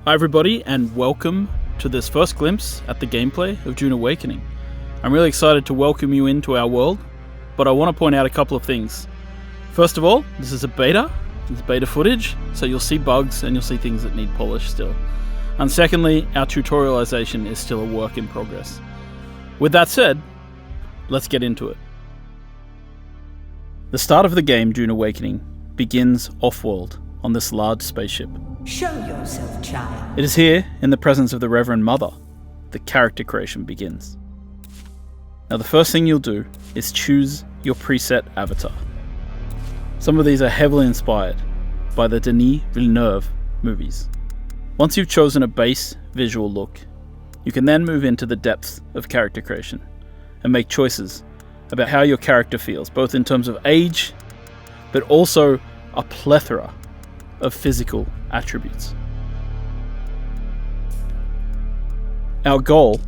Hi everybody, and welcome to this first glimpse at the gameplay of Dune Awakening. I'm really excited to welcome you into our world, but I want to point out a couple of things. First of all, this is a beta. It's beta footage, so you'll see bugs and you'll see things that need polish still. And secondly, our tutorialization is still a work in progress. With that said, let's get into it. The start of the game, Dune Awakening, begins off-world on this large spaceship. Show yourself, child. It is here, in the presence of the Reverend Mother, that character creation begins. Now the first thing you'll do is choose your preset avatar. Some of these are heavily inspired by the Denis Villeneuve movies. Once you've chosen a base visual look, you can then move into the depths of character creation and make choices about how your character feels, both in terms of age, but also a plethora of physical attributes. Our goal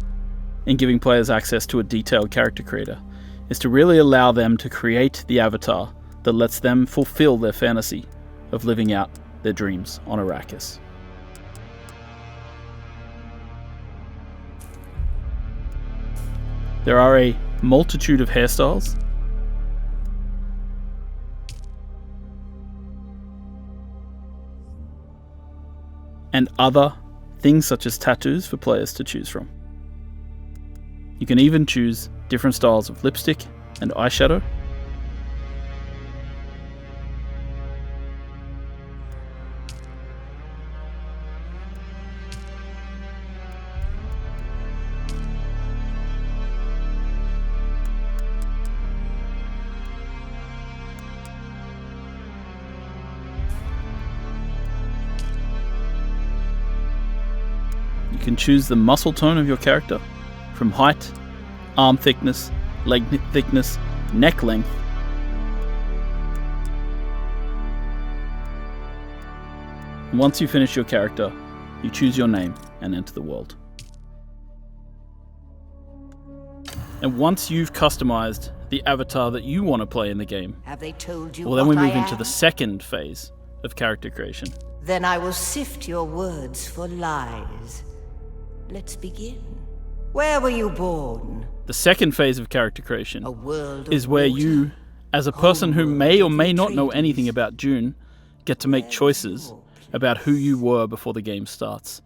in giving players access to a detailed character creator is to really allow them to create the avatar that lets them fulfill their fantasy of living out their dreams on Arrakis. There are a multitude of hairstyles and other things such as tattoos for players to choose from. You can even choose different styles of lipstick and eyeshadow. You can choose the muscle tone of your character, from height, arm thickness, leg thickness, neck length. Once you finish your character, you choose your name and enter the world. And once you've customized the avatar that you want to play in the game, Have they told you well, then we what move I into the am? second phase of character creation. Then I will sift your words for lies. Let's begin. Where were you born? The second phase of character creation A world of is where water. you, as a person who may or may not know Atreides. anything about Dune, get to make choices about who you were before the game starts.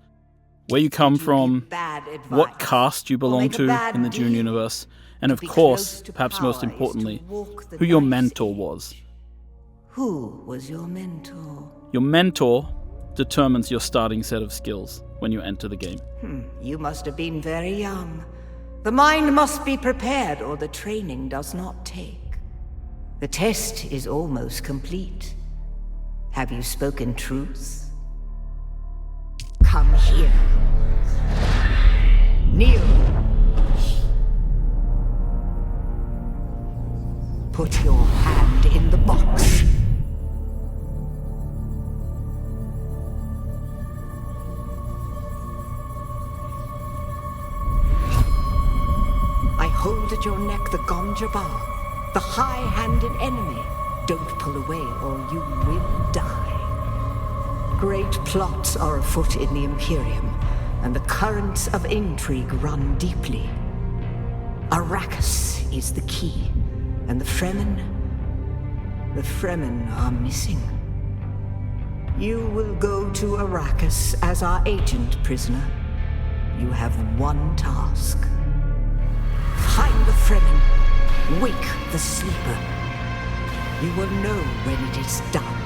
Where you come from, Bad advice. what caste you belong make a to bad in the Dune deal. universe, and of be course, close to perhaps power most is to importantly, walk the who your nice mentor age. was. Who was your mentor? Your mentor determines your starting set of skills when you enter the game. You must have been very young. The mind must be prepared, or the training does not take. The test is almost complete. Have you spoken truth? Come here. Kneel. Put your hand in the box. I hold at your neck the Gonjabar, the high-handed enemy. Don't pull away or you will die. Great plots are afoot in the Imperium, and the currents of intrigue run deeply. Arrakis is the key, and the Fremen are missing. You will go to Arrakis as our agent, prisoner. You have one task. Find the Fremen. Wake the sleeper. You will know when it is done.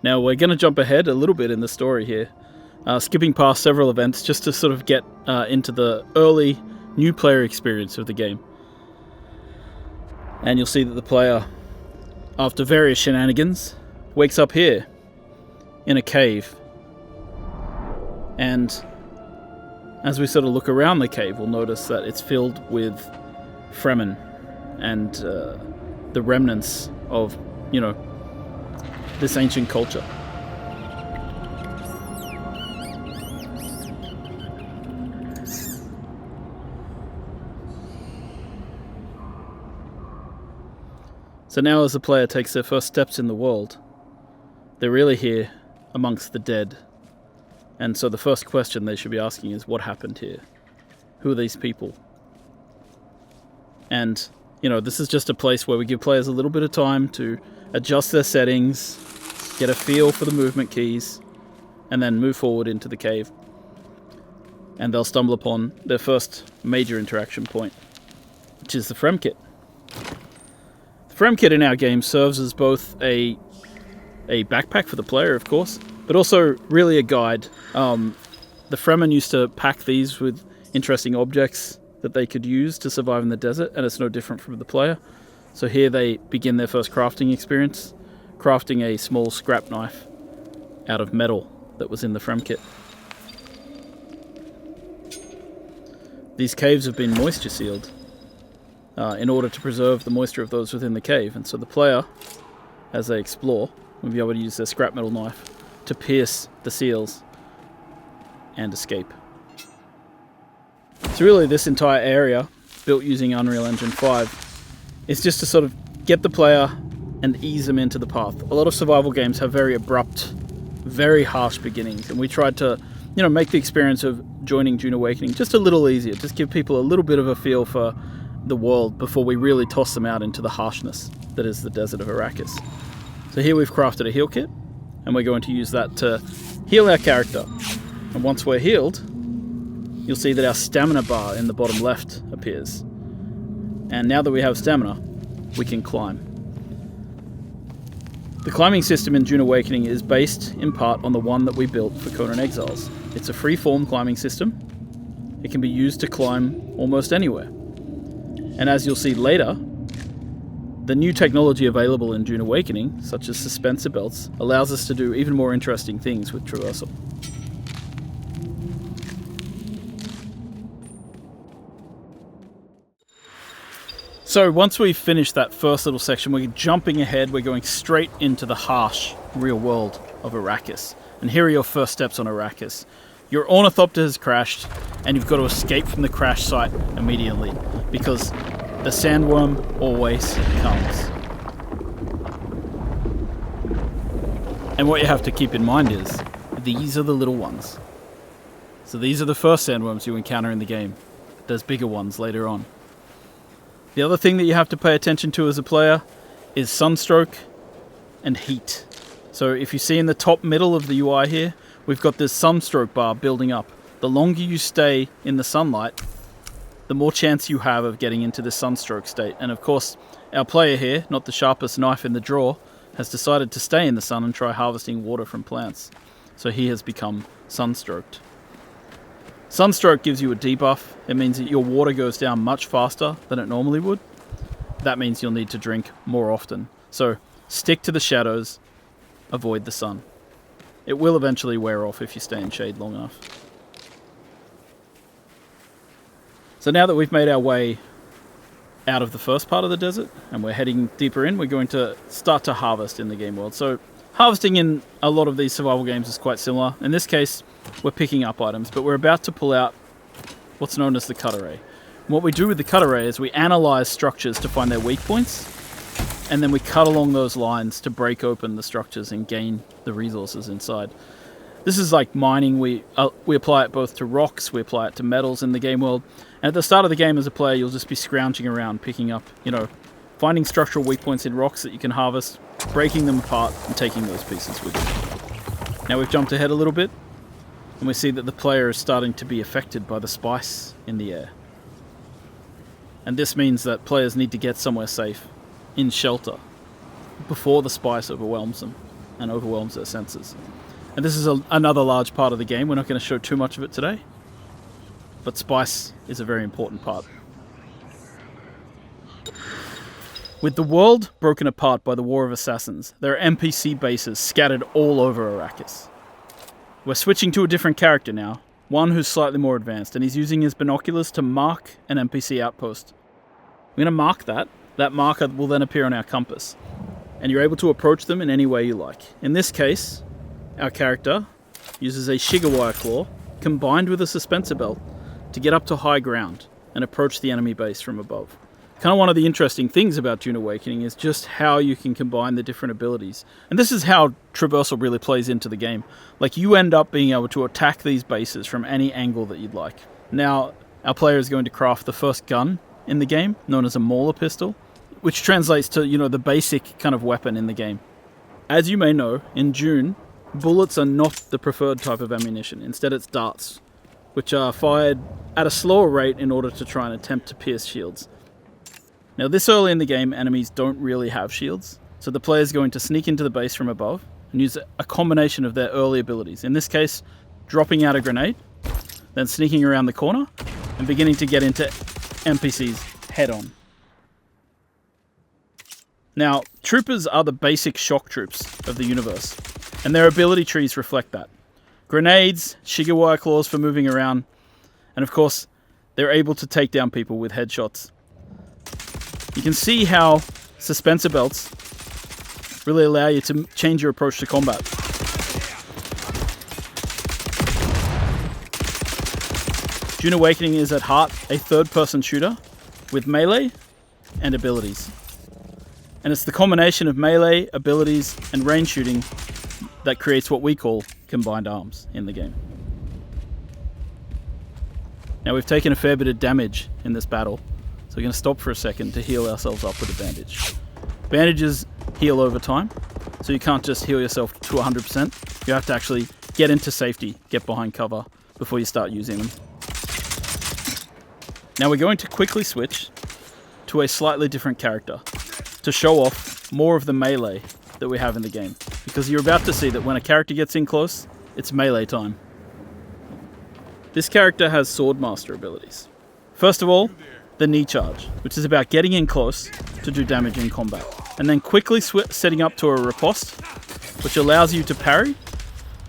Now we're going to jump ahead a little bit in the story here, skipping past several events just to sort of get into the early new player experience of the game. And you'll see that the player, after various shenanigans, wakes up here in a cave. And as we sort of look around the cave, we'll notice that it's filled with Fremen and the remnants of, this ancient culture. So now as the player takes their first steps in the world, they're really here amongst the dead. And so the first question they should be asking is, what happened here? Who are these people? And, you know, this is just a place where we give players a little bit of time to adjust their settings, get a feel for the movement keys, and then move forward into the cave. And they'll stumble upon their first major interaction point, which is the Frem Kit. The Frem Kit in our game serves as both a backpack for the player, of course, but also really a guide. The Fremen used to pack these with interesting objects that they could use to survive in the desert, and it's no different from the player. So here they begin their first crafting experience, crafting a small scrap knife out of metal that was in the Frem Kit. These caves have been moisture sealed in order to preserve the moisture of those within the cave, and so the player, as they explore, will be able to use their scrap metal knife to pierce the seals and escape. So really this entire area, built using Unreal Engine 5, is just to sort of get the player and ease them into the path. A lot of survival games have very abrupt, very harsh beginnings, and we tried to, you know, make the experience of joining Dune Awakening just a little easier, just give people a little bit of a feel for the world before we really toss them out into the harshness that is the desert of Arrakis. So here we've crafted a heal kit, and we're going to use that to heal our character. And once we're healed, you'll see that our stamina bar in the bottom left appears. And now that we have stamina, we can climb. The climbing system in Dune Awakening is based in part on the one that we built for Conan Exiles. It's a free-form climbing system. It can be used to climb almost anywhere. And as you'll see later, the new technology available in Dune Awakening, such as suspensor belts, allows us to do even more interesting things with traversal. So once we've finished that first little section, we're jumping ahead, we're going straight into the harsh real world of Arrakis. And here are your first steps on Arrakis. Your ornithopter has crashed, and you've got to escape from the crash site immediately, because the sandworm always comes. And what you have to keep in mind is, these are the little ones. So these are the first sandworms you encounter in the game. There's bigger ones later on. The other thing that you have to pay attention to as a player is sunstroke and heat. So if you see in the top middle of the UI here, we've got this sunstroke bar building up. The longer you stay in the sunlight, the more chance you have of getting into the sunstroke state. And of course, our player here, not the sharpest knife in the drawer, has decided to stay in the sun and try harvesting water from plants. So he has become sunstroked. Sunstroke gives you a debuff. It means that your water goes down much faster than it normally would. That means you'll need to drink more often. So stick to the shadows, avoid the sun. It will eventually wear off if you stay in shade long enough. So now that we've made our way out of the first part of the desert and we're heading deeper in, we're going to start to harvest in the game world. So harvesting in a lot of these survival games is quite similar. In this case, we're picking up items, but we're about to pull out what's known as the cut array. And what we do with the cut array is we analyze structures to find their weak points, and then we cut along those lines to break open the structures and gain the resources inside. This is like mining. We apply it both to rocks, we apply it to metals in the game world, and at the start of the game as a player, you'll just be scrounging around, picking up, finding structural weak points in rocks that you can harvest, breaking them apart, and taking those pieces with you. Now we've jumped ahead a little bit, and we see that the player is starting to be affected by the spice in the air. And this means that players need to get somewhere safe, in shelter, before the spice overwhelms them and overwhelms their senses. And this is another large part of the game. We're not going to show too much of it today, but spice is a very important part. With the world broken apart by the War of Assassins, there are NPC bases scattered all over Arrakis. We're switching to a different character now, one who's slightly more advanced, and he's using his binoculars to mark an NPC outpost. We're going to mark that. That marker will then appear on our compass, and you're able to approach them in any way you like. In this case, our character uses a Shigawire claw combined with a suspensor belt to get up to high ground and approach the enemy base from above. Kind of one of the interesting things about Dune Awakening is just how you can combine the different abilities. And this is how traversal really plays into the game. Like, you end up being able to attack these bases from any angle that you'd like. Now, our player is going to craft the first gun in the game, known as a Mauler pistol, which translates to, the basic kind of weapon in the game. As you may know, in Dune, bullets are not the preferred type of ammunition. Instead, it's darts, which are fired at a slower rate in order to try and attempt to pierce shields. Now, this early in the game, enemies don't really have shields, so the player is going to sneak into the base from above and use a combination of their early abilities. In this case, dropping out a grenade, then sneaking around the corner, and beginning to get into NPCs head-on. Now, troopers are the basic shock troops of the universe, and their ability trees reflect that. Grenades, Shiga claws for moving around, and of course, they're able to take down people with headshots. You can see how suspensor belts really allow you to change your approach to combat. Dune Awakening is at heart a third-person shooter with melee and abilities. And it's the combination of melee, abilities, and range shooting that creates what we call combined arms in the game. Now, we've taken a fair bit of damage in this battle, so we're going to stop for a second to heal ourselves up with a bandage. Bandages heal over time, so you can't just heal yourself to 100%. You have to actually get into safety, get behind cover before you start using them. Now we're going to quickly switch to a slightly different character to show off more of the melee that we have in the game, because you're about to see that when a character gets in close, it's melee time. This character has Swordmaster abilities. First of all, the knee charge, which is about getting in close to do damage in combat, and then quickly setting up to a riposte, which allows you to parry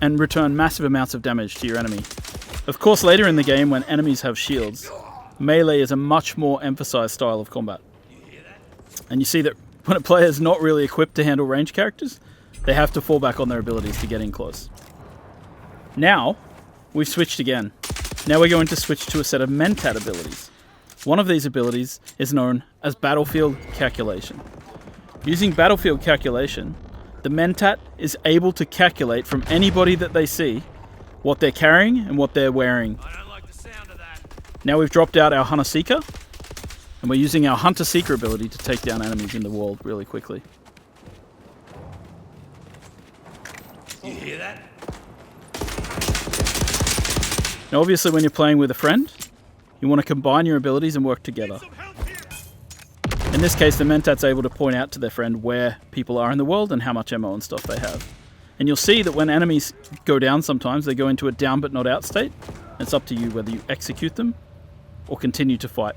and return massive amounts of damage to your enemy. Of course, later in the game, when enemies have shields, melee is a much more emphasized style of combat. And you see that when a player is not really equipped to handle ranged characters, they have to fall back on their abilities to get in close. Now, we've switched again. Now we're going to switch to a set of Mentat abilities. One of these abilities is known as Battlefield Calculation. Using Battlefield Calculation, the Mentat is able to calculate from anybody that they see what they're carrying and what they're wearing. I don't like the sound of that. Now we've dropped out our Hunter Seeker, and we're using our Hunter Seeker ability to take down enemies in the world really quickly. You hear that? Now obviously when you're playing with a friend, you want to combine your abilities and work together. In this case, the Mentat's able to point out to their friend where people are in the world and how much ammo and stuff they have. And you'll see that when enemies go down sometimes, they go into a down but not out state. It's up to you whether you execute them or continue to fight.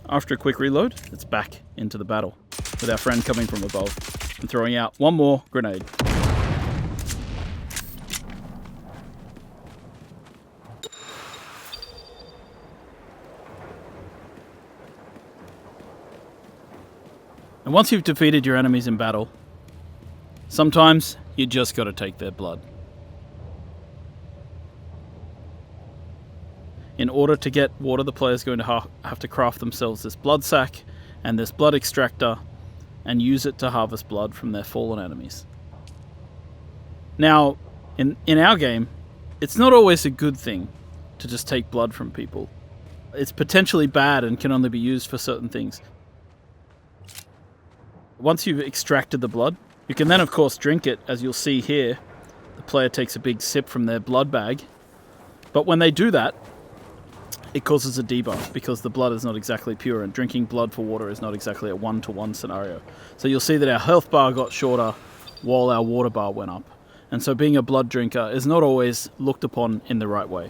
After a quick reload, it's back into the battle, with our friend coming from above and throwing out one more grenade. And once you've defeated your enemies in battle, sometimes you just gotta take their blood. In order to get water, the player's going to have to craft themselves this blood sack and this blood extractor and use it to harvest blood from their fallen enemies. Now, in our game, it's not always a good thing to just take blood from people. It's potentially bad and can only be used for certain things. Once you've extracted the blood, you can then of course drink it. As you'll see here, the player takes a big sip from their blood bag. But when they do that, it causes a debuff because the blood is not exactly pure, and drinking blood for water is not exactly a one-to-one scenario. So you'll see that our health bar got shorter while our water bar went up. And so being a blood drinker is not always looked upon in the right way.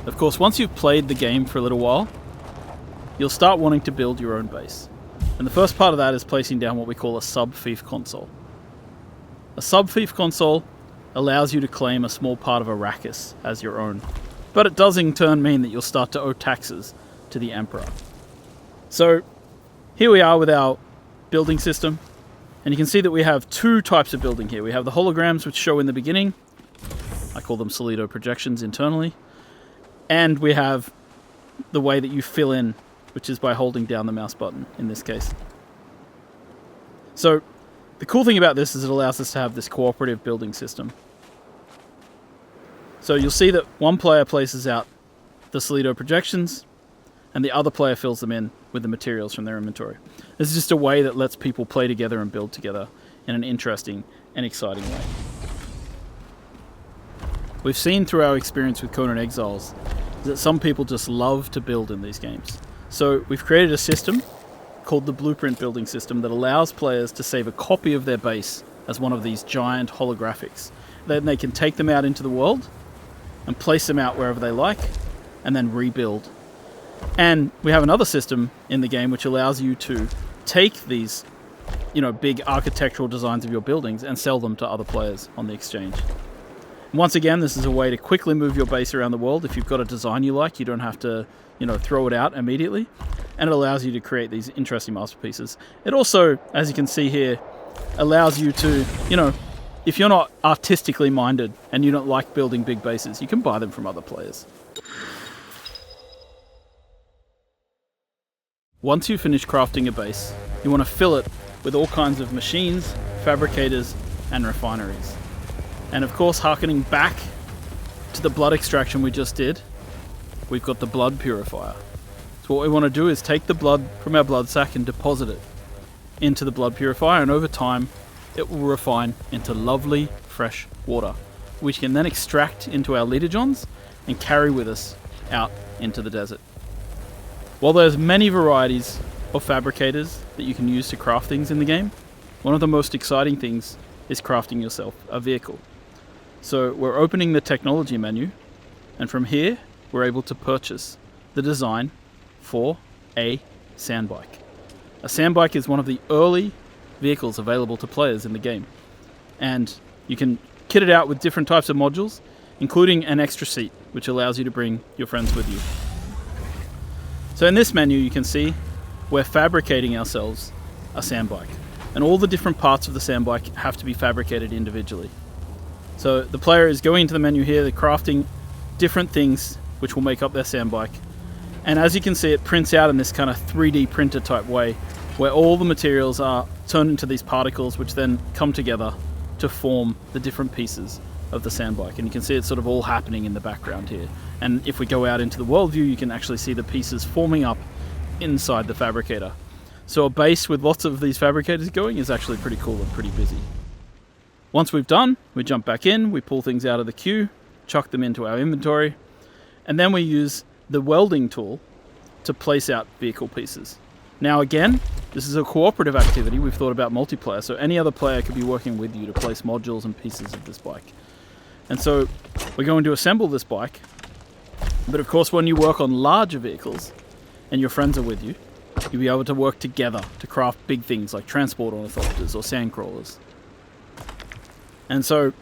Of course, once you've played the game for a little while, you'll start wanting to build your own base. And the first part of that is placing down what we call a sub-fief console. A sub-fief console allows you to claim a small part of Arrakis as your own, but it does in turn mean that you'll start to owe taxes to the Emperor. So here we are with our building system. And you can see that we have two types of building here. We have the holograms, which show in the beginning. I call them solido projections internally. And we have the way that you fill in, which is by holding down the mouse button in this case. So the cool thing about this is it allows us to have this cooperative building system. So you'll see that one player places out the solido projections and the other player fills them in with the materials from their inventory. This is just a way that lets people play together and build together in an interesting and exciting way. We've seen through our experience with Conan Exiles that some people just love to build in these games. So we've created a system called the Blueprint Building System that allows players to save a copy of their base as one of these giant holographics. Then they can take them out into the world and place them out wherever they like and then rebuild. And we have another system in the game which allows you to take these, big architectural designs of your buildings and sell them to other players on the exchange. And once again, this is a way to quickly move your base around the world. If you've got a design you like, you don't have to, throw it out immediately. And it allows you to create these interesting masterpieces. It also, as you can see here, allows you to, if you're not artistically minded and you don't like building big bases, you can buy them from other players. Once you finish crafting a base, you want to fill it with all kinds of machines, fabricators, and refineries. And of course, harkening back to the blood extraction we just did, we've got the blood purifier. So what we want to do is take the blood from our blood sac and deposit it into the blood purifier, and over time it will refine into lovely fresh water, which can then extract into our litogens and carry with us out into the desert. While there's many varieties of fabricators that you can use to craft things in the game, one of the most exciting things is crafting yourself a vehicle. So we're opening the technology menu, and from here we're able to purchase the design for a sandbike. A sandbike is one of the early vehicles available to players in the game, and you can kit it out with different types of modules, including an extra seat, which allows you to bring your friends with you. So in this menu you can see we're fabricating ourselves a sandbike, and all the different parts of the sandbike have to be fabricated individually. So the player is going into the menu here, they're crafting different things which will make up their sandbike, and as you can see it prints out in this kind of 3D printer type way where all the materials are turned into these particles which then come together to form the different pieces of the sandbike. And you can see it's sort of all happening in the background here. And if we go out into the world view, you can actually see the pieces forming up inside the fabricator. So a base with lots of these fabricators going is actually pretty cool and pretty busy. Once we've done, we jump back in, we pull things out of the queue, chuck them into our inventory, and then we use the welding tool to place out vehicle pieces. Now again, this is a cooperative activity. We've thought about multiplayer, so any other player could be working with you to place modules and pieces of this bike. And so we're going to assemble this bike, but of course when you work on larger vehicles and your friends are with you, you'll be able to work together to craft big things like transport ornithopters or sand crawlers. And so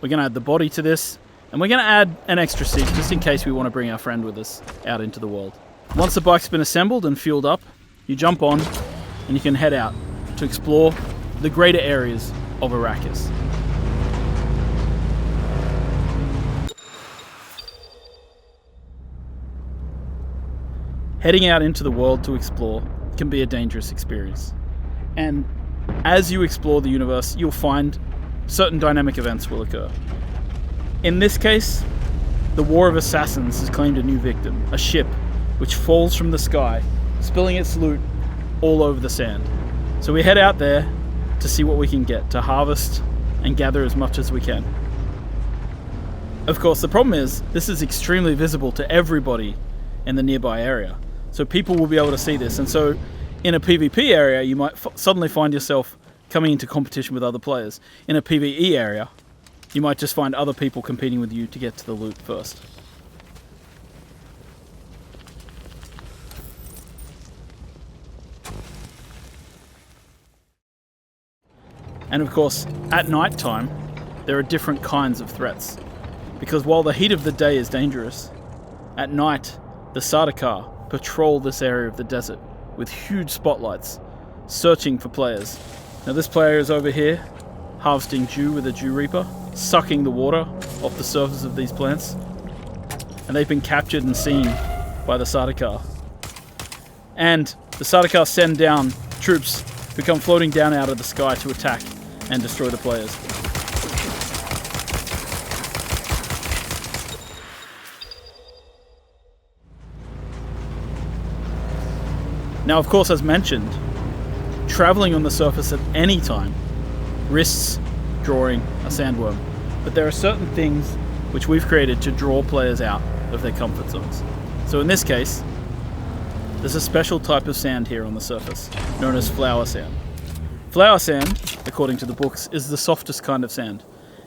we're going to add the body to this, and we're going to add an extra seat just in case we want to bring our friend with us out into the world. Once the bike's been assembled and fueled up, you jump on and you can head out to explore the greater areas of Arrakis. Heading out into the world to explore can be a dangerous experience. And as you explore the universe, you'll find certain dynamic events will occur. In this case, the War of Assassins has claimed a new victim, a ship which falls from the sky, spilling its loot all over the sand. So we head out there to see what we can get, to harvest and gather as much as we can. Of course, the problem is this is extremely visible to everybody in the nearby area. So people will be able to see this, and so in a PvP area you might suddenly find yourself coming into competition with other players. In a PvE area you might just find other people competing with you to get to the loot first. And of course, at night time there are different kinds of threats, because while the heat of the day is dangerous, at night the Sardaukar patrol this area of the desert with huge spotlights, searching for players. Now this player is over here, harvesting dew with a dew reaper, sucking the water off the surface of these plants. And they've been captured and seen by the Sardaukar. And the Sardaukar send down troops who come floating down out of the sky to attack and destroy the players. Now, of course, as mentioned, traveling on the surface at any time risks drawing a sandworm. But there are certain things which we've created to draw players out of their comfort zones. So in this case, there's a special type of sand here on the surface, known as flower sand. Flower sand, according to the books, is the softest kind of sand,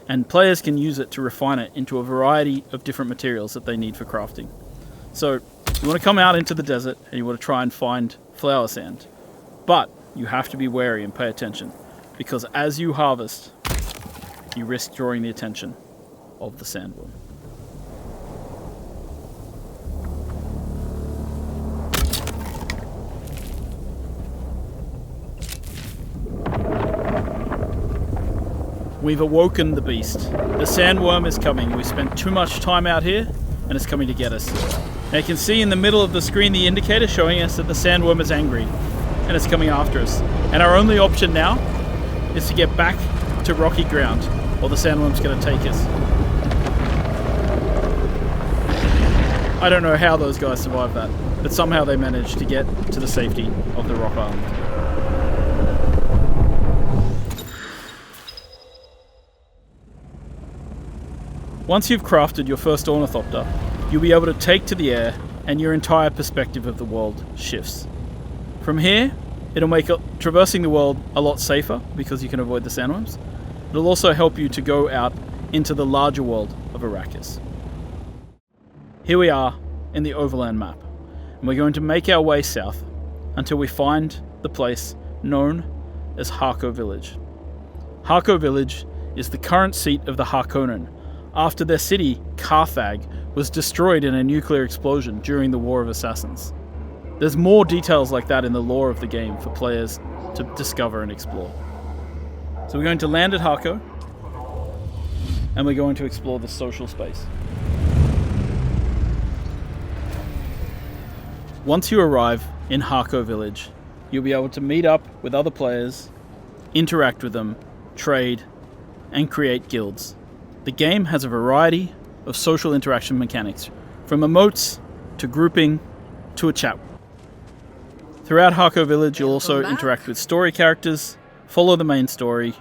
and players can use it to refine it into a variety of different materials that they need for crafting. So you want to come out into the desert and you want to try and find flower sand, but you have to be wary and pay attention, because as you harvest, you risk drawing the attention of the sandworm. We've awoken the beast. The sandworm is coming. We spent too much time out here and it's coming to get us. Now you can see in the middle of the screen the indicator showing us that the sandworm is angry and it's coming after us. And our only option now is to get back to rocky ground or the sandworm's going to take us. I don't know how those guys survived that, but somehow they managed to get to the safety of the rock island. Once you've crafted your first ornithopter, you'll be able to take to the air and your entire perspective of the world shifts. From here, it'll make traversing the world a lot safer because you can avoid the sandworms. It'll also help you to go out into the larger world of Arrakis. Here we are in the overland map, and we're going to make our way south until we find the place known as Harko Village. Harko Village is the current seat of the Harkonnen, after their city, Carthag, was destroyed in a nuclear explosion during the War of Assassins. There's more details like that in the lore of the game for players to discover and explore. So we're going to land at Harko, and we're going to explore the social space. Once you arrive in Harko Village, you'll be able to meet up with other players, interact with them, trade, and create guilds. The game has a variety of social interaction mechanics, from emotes to grouping to a chat. Throughout Harko Village, you'll also interact with story characters, follow the main story.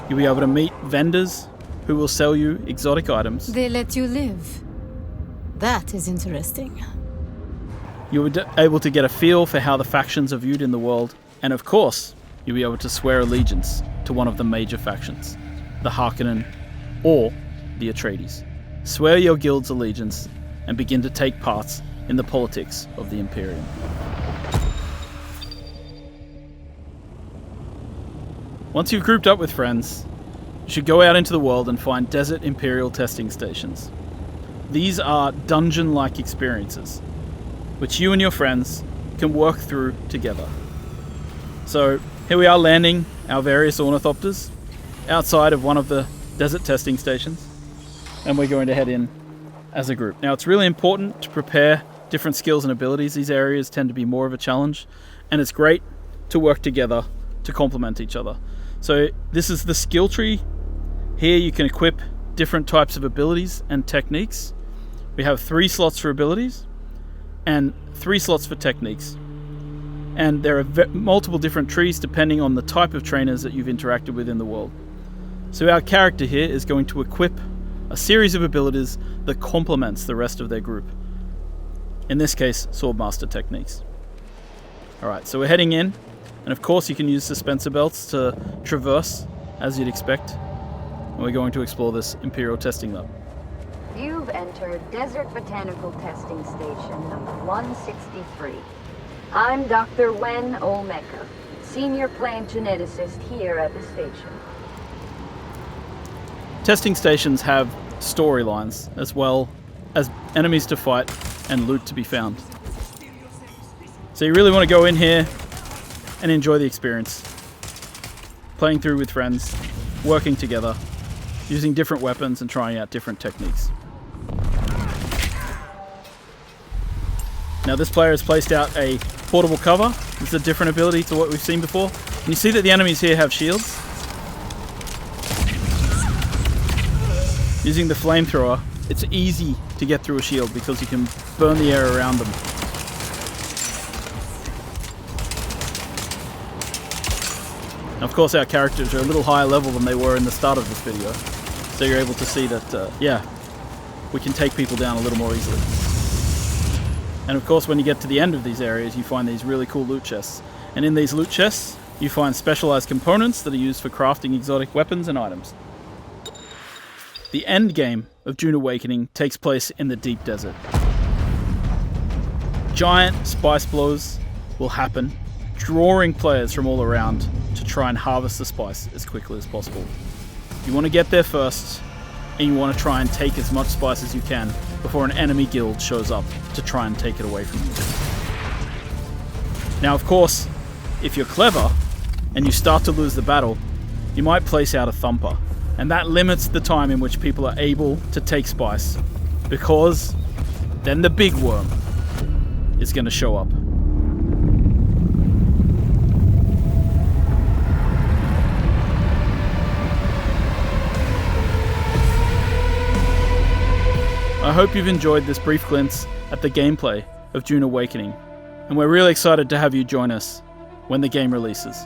You'll be able to meet vendors who will sell you exotic items. They let you live. That is interesting. You'll be able to get a feel for how the factions are viewed in the world, and of course, you'll be able to swear allegiance to one of the major factions, the Harkonnen or the Atreides. Swear your guild's allegiance and begin to take part in the politics of the Imperium. Once you've grouped up with friends, you should go out into the world and find desert Imperial testing stations. These are dungeon-like experiences, which you and your friends can work through together. So here we are landing our various ornithopters outside of one of the desert testing stations, and we're going to head in as a group. Now it's really important to prepare different skills and abilities. These areas tend to be more of a challenge, and it's great to work together to complement each other. So this is the skill tree. Here you can equip different types of abilities and techniques. We have 3 slots for abilities and 3 slots for techniques. And there are multiple different trees depending on the type of trainers that you've interacted with in the world. So our character here is going to equip a series of abilities that complements the rest of their group. In this case, Swordmaster techniques. Alright, so we're heading in, and of course you can use dispenser belts to traverse as you'd expect. And we're going to explore this Imperial testing lab. You've entered Desert Botanical Testing Station number 163. I'm Dr. Wen Olmeca, Senior Plant Geneticist here at the station. Testing stations have storylines, as well as enemies to fight and loot to be found. So you really want to go in here and enjoy the experience. Playing through with friends, working together, using different weapons and trying out different techniques. Now this player has placed out a portable cover. This is a different ability to what we've seen before. And you see that the enemies here have shields. Using the flamethrower, it's easy to get through a shield because you can burn the air around them. And of course our characters are a little higher level than they were in the start of this video. So you're able to see that, yeah, we can take people down a little more easily. And of course when you get to the end of these areas you find these really cool loot chests. And in these loot chests you find specialized components that are used for crafting exotic weapons and items. The end game of Dune Awakening takes place in the deep desert. Giant spice blows will happen, drawing players from all around to try and harvest the spice as quickly as possible. You want to get there first, and you want to try and take as much spice as you can before an enemy guild shows up to try and take it away from you. Now of course, if you're clever and you start to lose the battle, you might place out a thumper, and that limits the time in which people are able to take spice, because then the big worm is going to show up. I hope you've enjoyed this brief glimpse at the gameplay of Dune Awakening, and we're really excited to have you join us when the game releases.